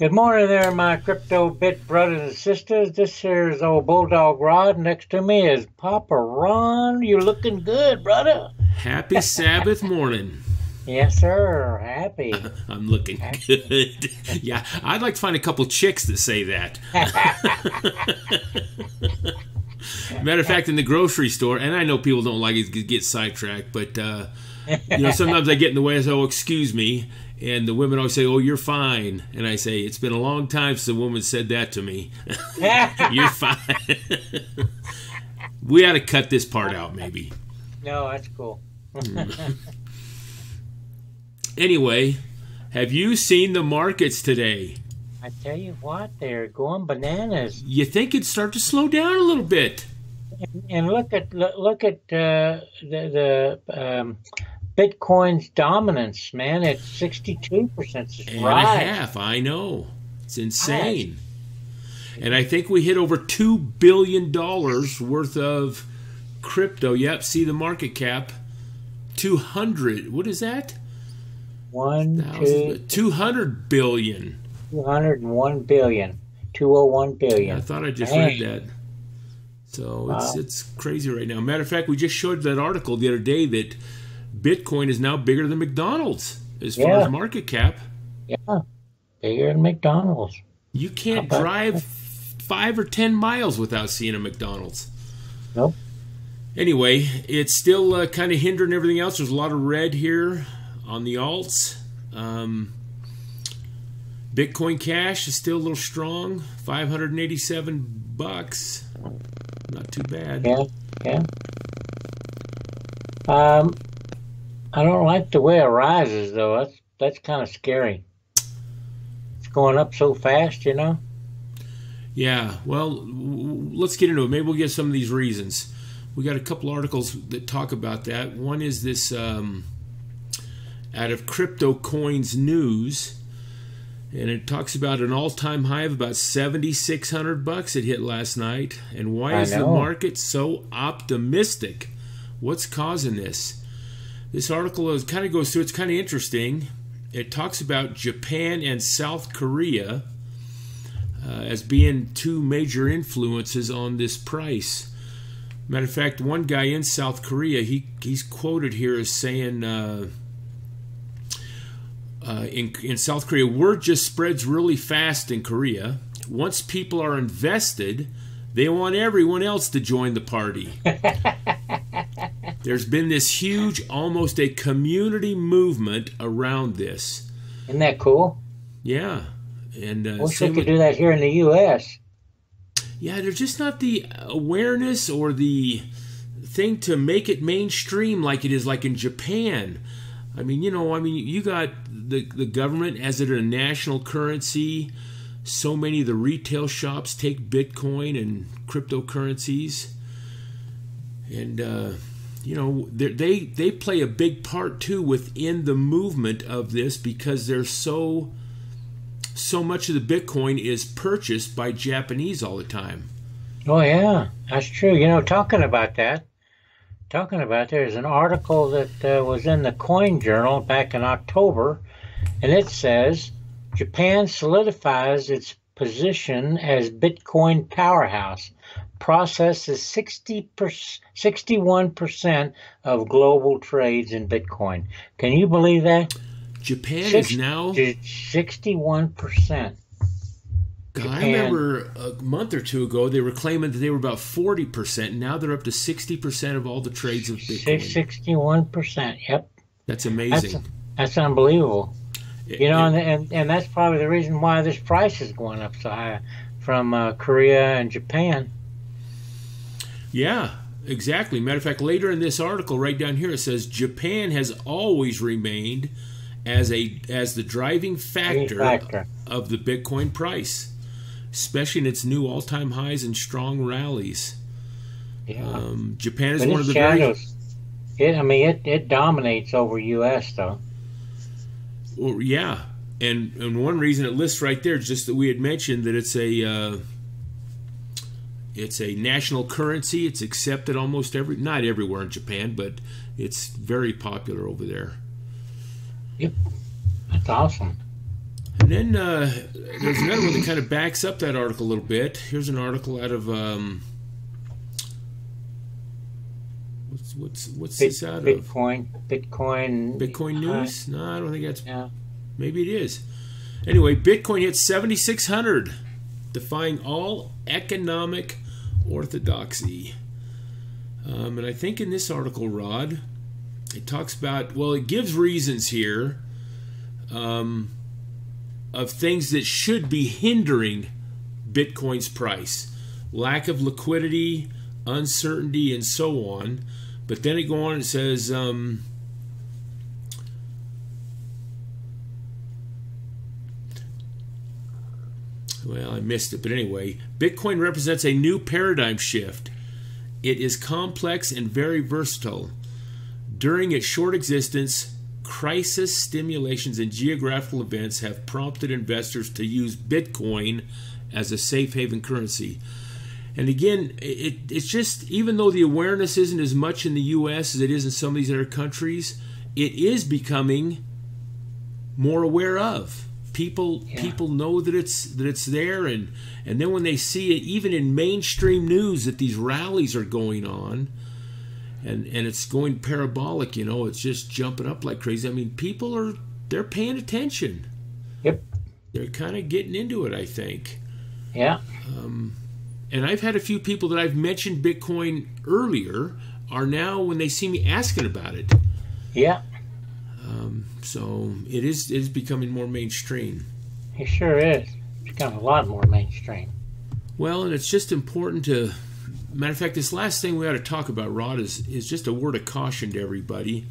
Good morning there, my crypto bit brothers and sisters. This here is old Bulldog Rod. Next to me is Papa Ron. You looking good, brother? Happy Sabbath morning. Yes, sir. Happy. I'm looking good. Yeah, I'd like to find a couple chicks that say that. Matter of fact, in the grocery store, and I know people don't like it to get sidetracked, but sometimes I get in the way. I say, "Oh, excuse me," and the women always say, "Oh, you're fine," and I say, "It's been a long time since a woman said that to me." You're fine. We ought to cut this part out, maybe. No, that's cool. Anyway, have you seen the markets today? I tell you what, they're going bananas. You think it'd start to slow down a little bit? And look at the Bitcoin's dominance, man. It's 62%. And a half. I know. It's insane. And I think we hit over $2 billion worth of crypto. Yep, see the market cap. 200. What is that? 200 billion. 201 billion. 201 billion. Yeah, I thought I just read that. So it's crazy right now. Matter of fact, we just showed that article the other day that Bitcoin is now bigger than McDonald's as far as market cap. Yeah, bigger than McDonald's. You can't drive 5 or 10 miles without seeing a McDonald's. Nope. Anyway, it's still kind of hindering everything else. There's a lot of red here on the alts. Bitcoin Cash is still a little strong, $587. Not too bad. Yeah. I don't like the way it rises, though. That's kind of scary. It's going up so fast, you know. Yeah. Well, let's get into it. Maybe we'll get some of these reasons. We got a couple articles that talk about that. One is this out of Crypto Coins News. And it talks about an all-time high of about $7,600 it hit last night. And why is the market so optimistic? What's causing this? This article kind of goes through. It's kind of interesting. It talks about Japan and South Korea as being two major influences on this price. Matter of fact, one guy in South Korea, he's quoted here as saying, in South Korea, word just spreads really fast in Korea. Once people are invested, they want everyone else to join the party. There's been this huge, almost a community movement around this. Isn't that cool? Yeah. And wish we could do that here in the U.S. Yeah, there's just not the awareness or the thing to make it mainstream like it is like in Japan. You got the government as it a national currency. So many of the retail shops take Bitcoin and cryptocurrencies. And, they play a big part, too, within the movement of this because there's so much of the Bitcoin is purchased by Japanese all the time. Oh, yeah, that's true. Talking about there's an article that was in the Coin Journal back in October, and it says Japan solidifies its position as Bitcoin powerhouse, processes 61% of global trades in Bitcoin. Can you believe that? Japan is now 61%. I remember a month or two ago they were claiming that they were about 40%. Now they're up to 60% of all the trades of Bitcoin. 61%. Yep. That's amazing. That's unbelievable. And that's probably the reason why this price is going up so high from Korea and Japan. Yeah, exactly. Matter of fact, later in this article, right down here, it says Japan has always remained as the driving factor of the Bitcoin price, especially in its new all-time highs and strong rallies. Yeah. Japan is one of the shadows. It dominates over U.S. though. Well, yeah, and one reason it lists right there is just that we had mentioned that it's a national currency. It's accepted almost not everywhere in Japan, but it's very popular over there. Yep, that's awesome. And then there's another one that kind of backs up that article a little bit. Here's an article out of what's this out Bitcoin News? No, I don't think that's. Yeah. Maybe it is. Anyway, Bitcoin hit 7,600, defying all economic orthodoxy. And I think in this article, Rod, it talks about, well, it gives reasons here of things that should be hindering Bitcoin's price. Lack of liquidity, uncertainty, and so on. But then it goes on and says, well, I missed it, but anyway, Bitcoin represents a new paradigm shift. It is complex and very versatile. During its short existence, crisis stimulations and geographical events have prompted investors to use Bitcoin as a safe haven currency. And again, it's just, even though the awareness isn't as much in the U.S. as it is in some of these other countries, it is becoming more aware of. People know that it's there, and then when they see it, even in mainstream news, that these rallies are going on, and it's going parabolic, it's just jumping up like crazy. I mean, they're paying attention. Yep. They're kind of getting into it, I think. Yeah. And I've had a few people that I've mentioned Bitcoin earlier are now, when they see me, asking about it. Yeah. So it is becoming more mainstream. It sure is. It's becoming a lot more mainstream. Well, and it's just important to... Matter of fact, this last thing we ought to talk about, Rod, is just a word of caution to everybody.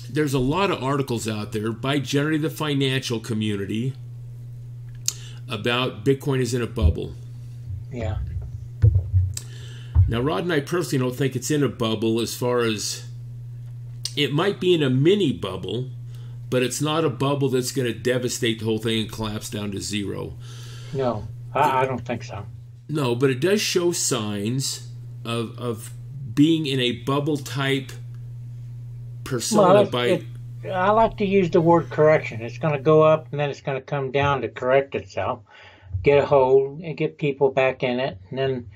There's a lot of articles out there by generally the financial community about Bitcoin is in a bubble. Yeah. Now, Rod and I personally don't think it's in a bubble, as far as it might be in a mini bubble, but it's not a bubble that's going to devastate the whole thing and collapse down to zero. No, I don't think so. No, but it does show signs of being in a bubble type persona. I like to use the word correction. It's going to go up and then it's going to come down to correct itself, get a hold and get people back in it. And then,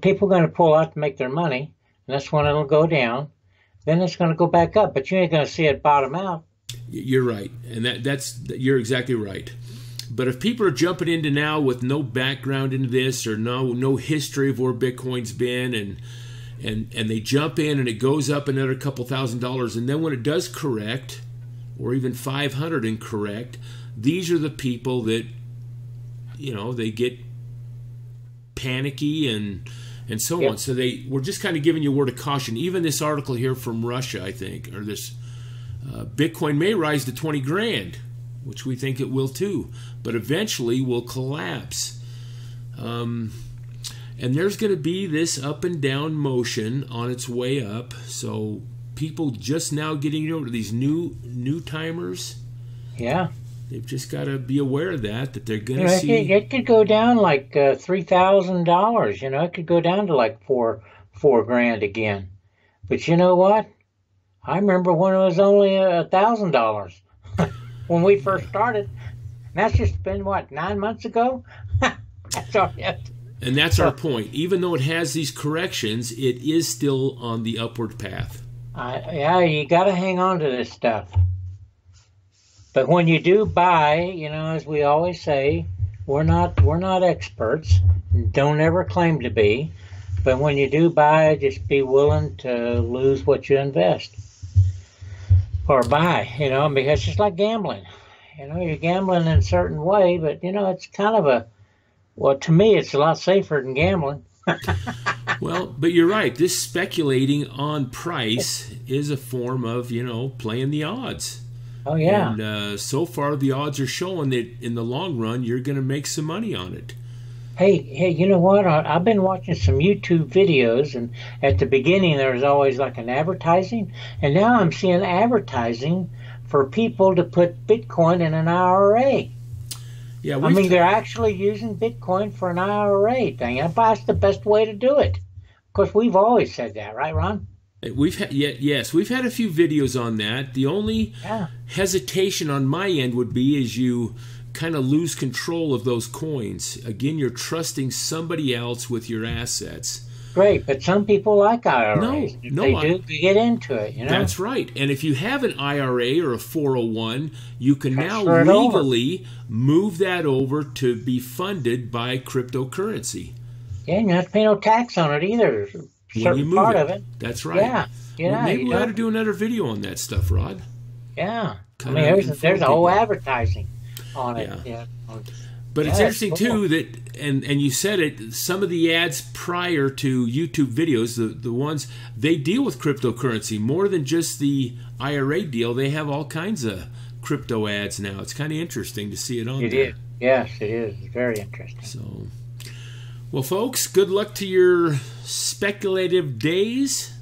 people are going to pull out to make their money. And that's when it'll go down. Then it's going to go back up, but you ain't going to see it bottom out. You're right. And you're exactly right. But if people are jumping into now with no background into this, or no history of where Bitcoin's been, and they jump in and it goes up another couple $1,000s, and then when it does correct, or even 500 and correct, these are the people that, they get panicky and so on. So we're just kind of giving you a word of caution. Even this article here from Russia, I think, or this Bitcoin may rise to 20 grand, which we think it will too, but eventually will collapse. And there's going to be this up and down motion on its way up. So people just now getting into these new timers. Yeah. They've just got to be aware of that they're going to see. It could go down like $3,000. It could go down to like four grand again. But you know what? I remember when it was only $1,000 when we first started. And that's just been 9 months ago. That's all it. And that's our point. Even though it has these corrections, it is still on the upward path. You got to hang on to this stuff. But when you do buy, as we always say, we're not experts. Don't ever claim to be. But when you do buy, just be willing to lose what you invest or buy. Because it's just like gambling. You're gambling in a certain way, but it's kind of to me, it's a lot safer than gambling. Well, but you're right. This speculating on price is a form of, playing the odds. Oh, yeah. And so far, the odds are showing that in the long run, you're going to make some money on it. Hey, you know what? I've been watching some YouTube videos, and at the beginning, there was always like an advertising. And now I'm seeing advertising for people to put Bitcoin in an IRA. Yeah, they're actually using Bitcoin for an IRA thing. That's the best way to do it. Of course, we've always said that, right, Ron? We've had we've had a few videos on that. The only hesitation on my end would be is you kind of lose control of those coins. Again, you're trusting somebody else with your assets. Great, but some people like IRAs. They get into it, you know? That's right. And if you have an IRA or a 401, you can Transfer now legally move that over to be funded by cryptocurrency. Yeah, and you don't have to pay no tax on it either. When you move part of it. That's right. Yeah. Well, maybe we ought to do another video on that stuff, Rod. Yeah. I mean, there's a whole advertising on it. Yeah. But it's interesting, too, that, and you said it, some of the ads prior to YouTube videos, the ones, they deal with cryptocurrency more than just the IRA deal. They have all kinds of crypto ads now. It's kind of interesting to see it on there. It is. Yes, it is. It's very interesting. So, well, folks, good luck to your speculative days.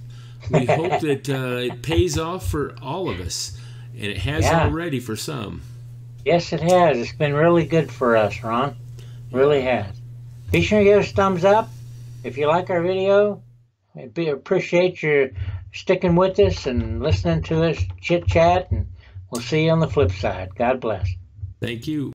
We hope that it pays off for all of us, and it has already for some. Yes, it has. It's been really good for us, Ron. Really has. Be sure to give us a thumbs up if you like our video. We appreciate you sticking with us and listening to us chit-chat, and we'll see you on the flip side. God bless. Thank you.